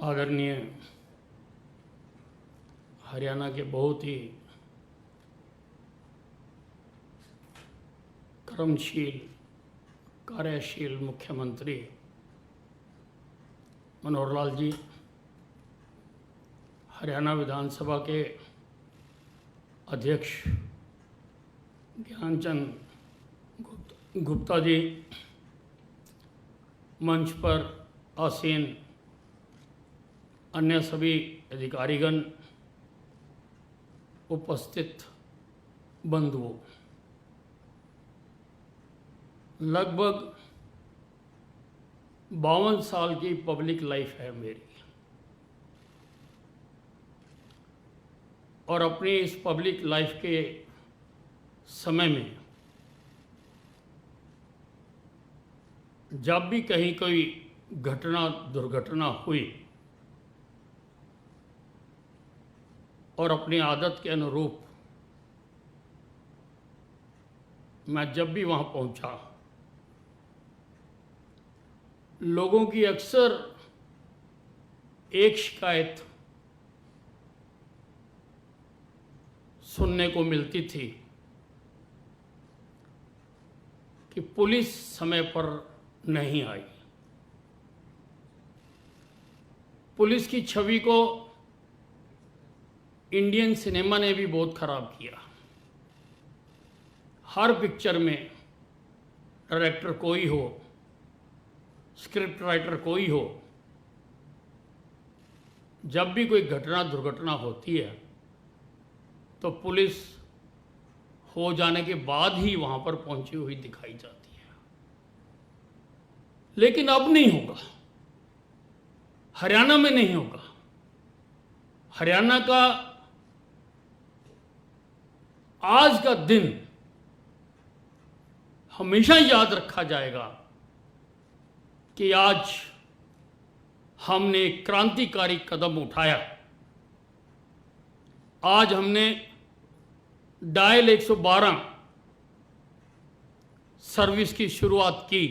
आदरणीय हरियाणा के बहुत ही कर्मशील कार्यशील मुख्यमंत्री मनोहर लाल जी, हरियाणा विधानसभा के अध्यक्ष ज्ञानचंद गुप्ता जी, मंच पर आसीन अन्य सभी अधिकारीगण, उपस्थित बंधुओं, लगभग 52 साल की पब्लिक लाइफ है मेरी, और अपनी इस पब्लिक लाइफ के समय में जब भी कहीं कोई घटना दुर्घटना हुई और अपनी आदत के अनुरूप मैं जब भी वहाँ पहुँचा, लोगों की अक्सर एक शिकायत सुनने को मिलती थी कि पुलिस समय पर नहीं आई। पुलिस की छवि को इंडियन सिनेमा ने भी बहुत खराब किया। हर पिक्चर में डायरेक्टर कोई हो, स्क्रिप्ट राइटर कोई हो, जब भी कोई घटना दुर्घटना होती है तो पुलिस हो जाने के बाद ही वहां पर पहुंची हुई दिखाई जाती है। लेकिन अब नहीं होगा, हरियाणा में नहीं होगा। हरियाणा का आज का दिन हमेशा याद रखा जाएगा कि आज हमने एक क्रांतिकारी कदम उठाया। आज हमने डायल 112 सर्विस की शुरुआत की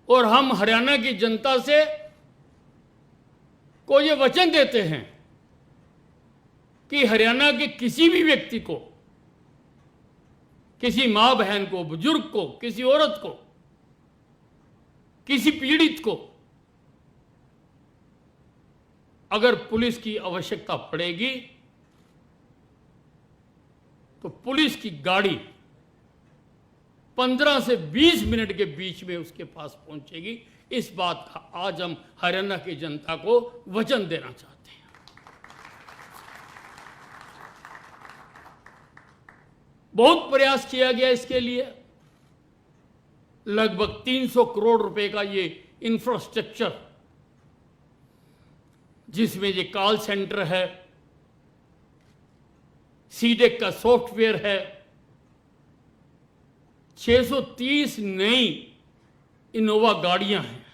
और हम हरियाणा की जनता से को ये वचन देते हैं कि हरियाणा के किसी भी व्यक्ति को, किसी मां बहन को, बुजुर्ग को, किसी औरत को, किसी पीड़ित को अगर पुलिस की आवश्यकता पड़ेगी तो पुलिस की गाड़ी 15 से 20 मिनट के बीच में उसके पास पहुंचेगी। इस बात का आज हम हरियाणा की जनता को वचन देना चाहते हैं। बहुत प्रयास किया गया इसके लिए। लगभग 300 करोड़ रुपए का ये इंफ्रास्ट्रक्चर, जिसमें ये कॉल सेंटर है, सीडेक का सॉफ्टवेयर है, 630 नई इनोवा गाड़ियां हैं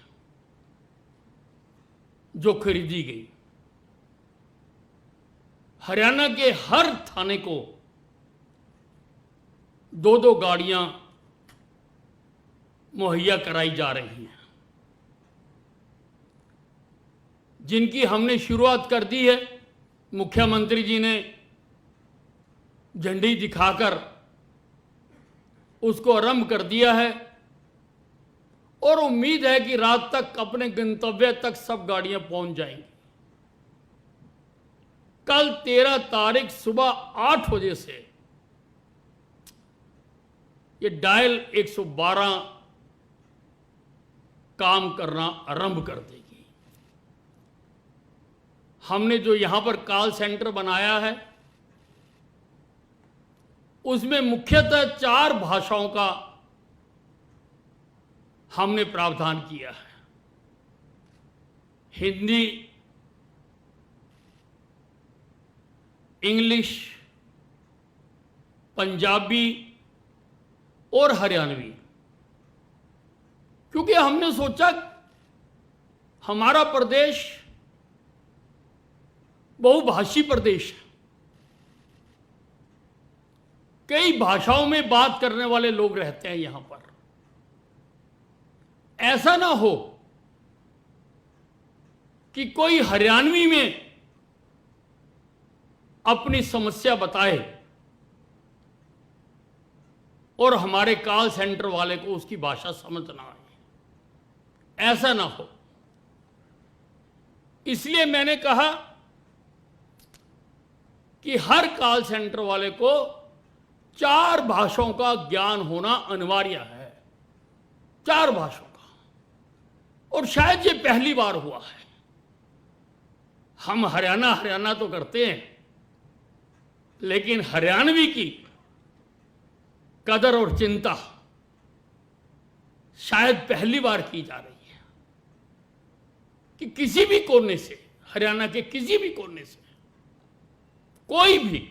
जो खरीदी गई। हरियाणा के हर थाने को 2-2 गाड़ियां मुहैया कराई जा रही हैं, जिनकी हमने शुरुआत कर दी है। मुख्यमंत्री जी ने झंडी दिखाकर उसको आरंभ कर दिया है और उम्मीद है कि रात तक अपने गंतव्य तक सब गाड़ियां पहुंच जाएंगी। कल 13 तारीख सुबह 8 बजे से ये डायल 112 काम करना आरंभ कर देगी। हमने जो यहां पर कॉल सेंटर बनाया है उसमें मुख्यतः 4 भाषाओं का हमने प्रावधान किया है। हिंदी, इंग्लिश, पंजाबी और हरियाणवी, क्योंकि हमने सोचा हमारा प्रदेश बहुभाषी प्रदेश है। कई भाषाओं में बात करने वाले लोग रहते हैं यहां पर। ऐसा ना हो कि कोई हरियाणवी में अपनी समस्या बताए और हमारे कॉल सेंटर वाले को उसकी भाषा समझ ना आए, ऐसा ना हो। इसलिए मैंने कहा कि हर कॉल सेंटर वाले को 4 भाषाओं का ज्ञान होना अनिवार्य है, 4 भाषाओं का। और शायद ये पहली बार हुआ है। हम हरियाणा तो करते हैं, लेकिन हरियाणवी की कदर और चिंता शायद पहली बार की जा रही है कि किसी भी कोने से, हरियाणा के किसी भी कोने से कोई भी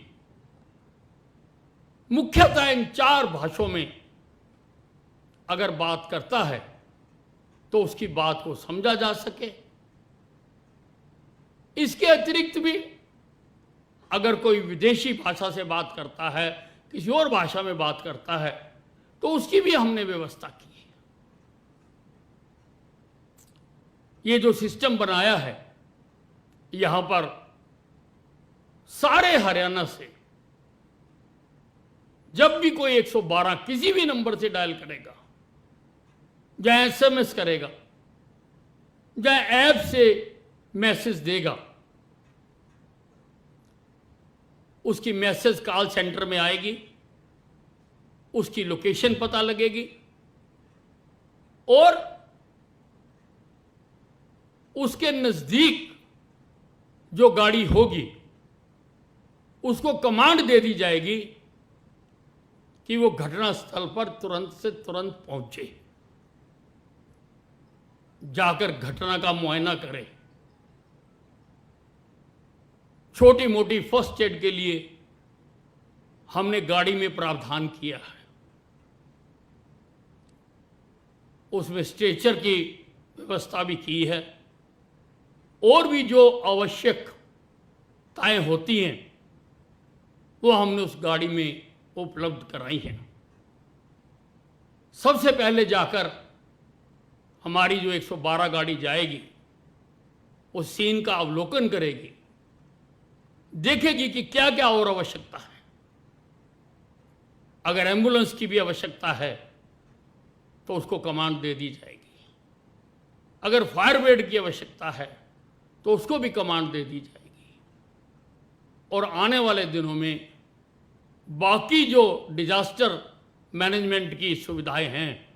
मुख्यतः इन 4 भाषाओं में अगर बात करता है तो उसकी बात को समझा जा सके। इसके अतिरिक्त भी अगर कोई विदेशी भाषा से बात करता है, किसी और भाषा में बात करता है, तो उसकी भी हमने व्यवस्था की है। ये जो सिस्टम बनाया है, यहां पर सारे हरियाणा से जब भी कोई 112 किसी भी नंबर से डायल करेगा, या SMS करेगा, या ऐप से मैसेज देगा, उसकी मैसेज कॉल सेंटर में आएगी, उसकी लोकेशन पता लगेगी और उसके नजदीक जो गाड़ी होगी उसको कमांड दे दी जाएगी कि वो घटनास्थल पर तुरंत से तुरंत पहुंचे, जाकर घटना का मुआयना करे। छोटी मोटी फर्स्ट एड के लिए हमने गाड़ी में प्रावधान किया है, उसमें स्ट्रेचर की व्यवस्था भी की है, और भी जो आवश्यकताएं होती हैं वो हमने उस गाड़ी में उपलब्ध कराई हैं। सबसे पहले जाकर हमारी जो 112 गाड़ी जाएगी, उस सीन का अवलोकन करेगी, देखेगी कि क्या क्या और आवश्यकता है। अगर एम्बुलेंस की भी आवश्यकता है तो उसको कमांड दे दी जाएगी, अगर फायर ब्रिगेड की आवश्यकता है तो उसको भी कमांड दे दी जाएगी। और आने वाले दिनों में बाकी जो डिजास्टर मैनेजमेंट की सुविधाएं हैं,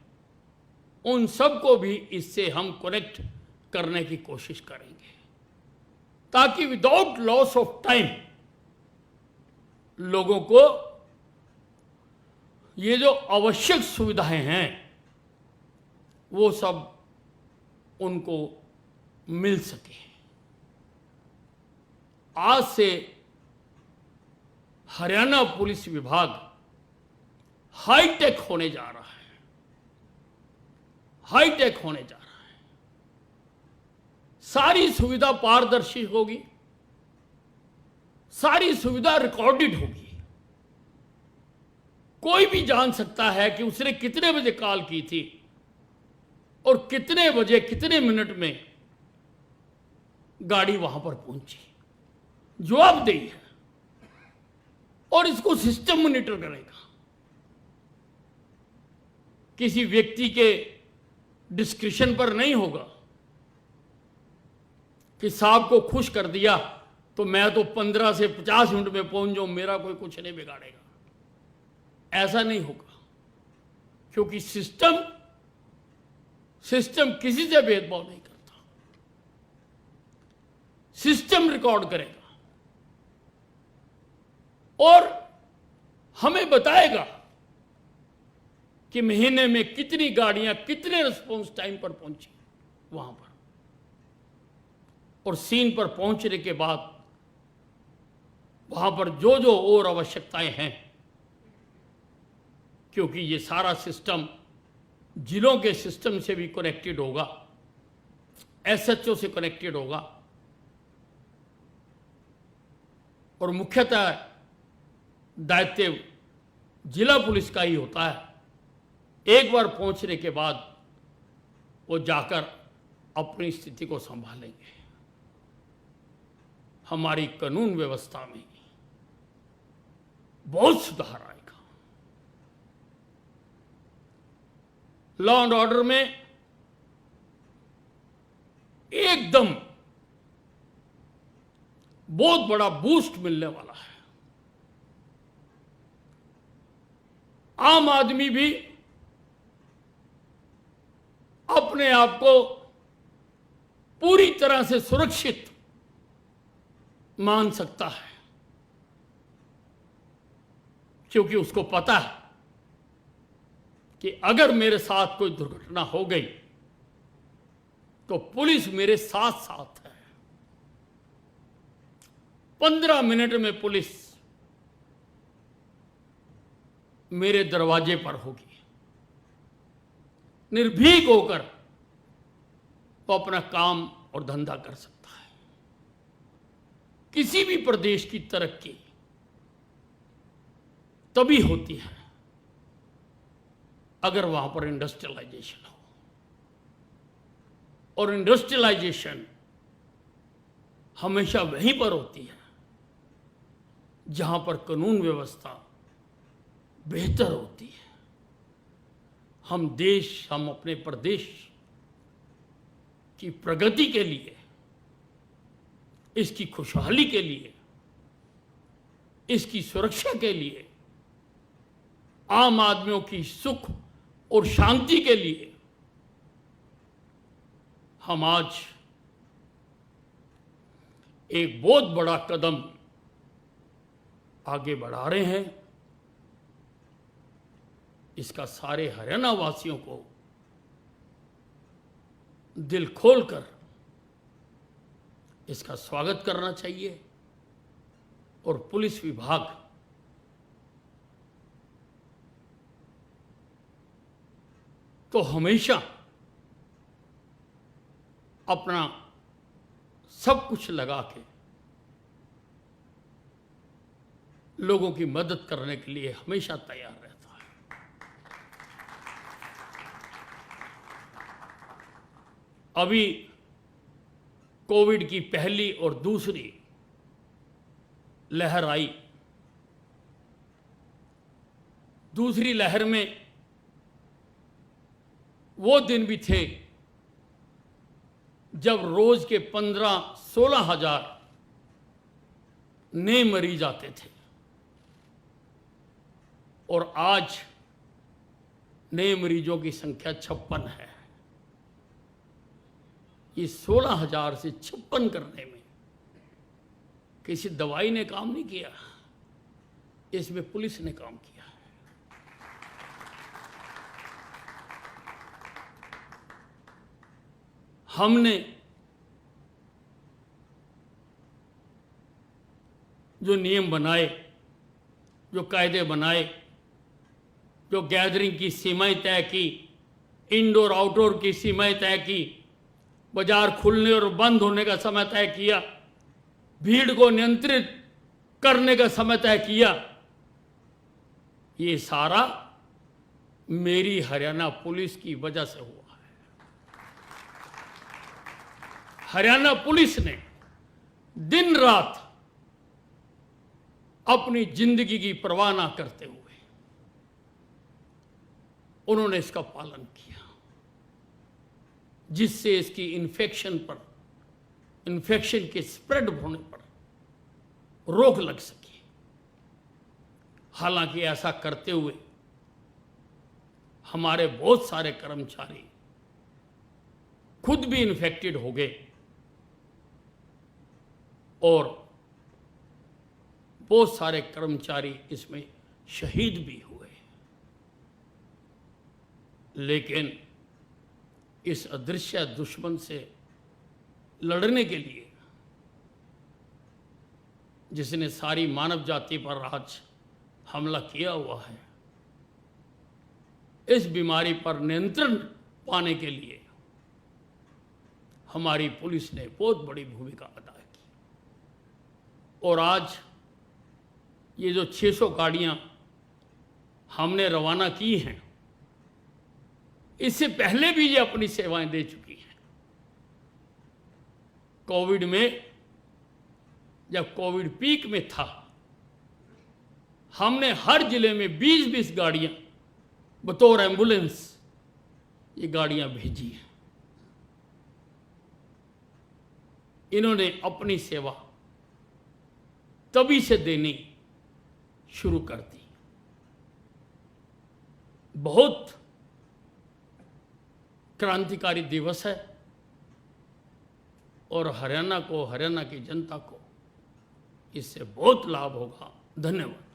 उन सबको भी इससे हम कनेक्ट करने की कोशिश करेंगे, ताकि विदाउट लॉस ऑफ टाइम लोगों को ये जो आवश्यक सुविधाएं हैं वो सब उनको मिल सके। आज से हरियाणा पुलिस विभाग हाईटेक होने जा रहा है, हाईटेक होने जा रहा है। सारी सुविधा पारदर्शी होगी, सारी सुविधा रिकॉर्डेड होगी। कोई भी जान सकता है कि उसने कितने बजे कॉल की थी और कितने बजे कितने मिनट में गाड़ी वहां पर पहुंची। जवाबदेही है, और इसको सिस्टम मॉनिटर करेगा। किसी व्यक्ति के डिस्क्रिप्शन पर नहीं होगा कि साहब को खुश कर दिया तो मैं तो 15 से 50 मिनट में पहुंच जाऊं, मेरा कोई कुछ नहीं बिगाड़ेगा। ऐसा नहीं होगा, क्योंकि सिस्टम किसी से भेदभाव नहीं करता। सिस्टम रिकॉर्ड करेगा और हमें बताएगा कि महीने में कितनी गाड़ियां कितने रिस्पॉन्स टाइम पर पहुंची वहां पर, और सीन पर पहुंचने के बाद वहां पर जो जो और आवश्यकताएं हैं, क्योंकि ये सारा सिस्टम जिलों के सिस्टम से भी कनेक्टेड होगा, SHO से कनेक्टेड होगा, और मुख्यतः दायित्व जिला पुलिस का ही होता है। एक बार पहुंचने के बाद वो जाकर अपनी स्थिति को संभालेंगे। हमारी कानून व्यवस्था में बहुत सुधार आएगा। लॉ एंड ऑर्डर में एकदम बहुत बड़ा बूस्ट मिलने वाला है। आम आदमी भी अपने आप को पूरी तरह से सुरक्षित मान सकता है, क्योंकि उसको पता है कि अगर मेरे साथ कोई दुर्घटना हो गई तो पुलिस मेरे साथ साथ है। 15 मिनट में पुलिस मेरे दरवाजे पर होगी। निर्भीक होकर वो अपना काम और धंधा कर सकता है। किसी भी प्रदेश की तरक्की तभी होती है अगर वहां पर इंडस्ट्रियलाइजेशन हो, और इंडस्ट्रियलाइजेशन हमेशा वहीं पर होती है जहां पर कानून व्यवस्था बेहतर होती है। हम अपने प्रदेश की प्रगति के लिए, इसकी खुशहाली के लिए, इसकी सुरक्षा के लिए, आम आदमियों की सुख और शांति के लिए हम आज एक बहुत बड़ा कदम आगे बढ़ा रहे हैं। इसका सारे हरियाणा वासियों को दिल खोलकर इसका स्वागत करना चाहिए, और पुलिस विभाग तो हमेशा अपना सब कुछ लगा के लोगों की मदद करने के लिए हमेशा तैयार रहता है। अभी कोविड की पहली और दूसरी लहर आई। दूसरी लहर में वो दिन भी थे जब रोज के 15-16 हजार नए मरीज आते थे, और आज नए मरीजों की संख्या 56 है। ये 16,000 से 56 करने में किसी दवाई ने काम नहीं किया, इसमें पुलिस ने काम किया है। हमने जो नियम बनाए, जो कायदे बनाए, जो गैदरिंग की सीमाएं तय की, इंडोर आउटडोर की सीमाएं तय की, बाजार खुलने और बंद होने का समय तय किया, भीड़ को नियंत्रित करने का समय तय किया, ये सारा मेरी हरियाणा पुलिस की वजह से हुआ है। हरियाणा पुलिस ने दिन रात अपनी जिंदगी की परवाह ना करते हुए उन्होंने इसका पालन किया, जिससे इसकी इन्फेक्शन के स्प्रेड होने पर रोक लग सकी। हालांकि ऐसा करते हुए हमारे बहुत सारे कर्मचारी खुद भी इन्फेक्टेड हो गए और बहुत सारे कर्मचारी इसमें शहीद भी हुए। लेकिन इस अदृश्य दुश्मन से लड़ने के लिए, जिसने सारी मानव जाति पर आज हमला किया हुआ है, इस बीमारी पर नियंत्रण पाने के लिए हमारी पुलिस ने बहुत बड़ी भूमिका अदा की। और आज ये जो 600 गाड़ियां हमने रवाना की हैं, इससे पहले भी ये अपनी सेवाएं दे चुकी हैं। कोविड में जब कोविड पीक में था, हमने हर जिले में 20-20 गाड़ियां बतौर एम्बुलेंस ये गाड़ियां भेजी हैं। इन्होंने अपनी सेवा तभी से देनी शुरू कर दी। बहुत क्रांतिकारी दिवस है और हरियाणा को, हरियाणा की जनता को इससे बहुत लाभ होगा। धन्यवाद।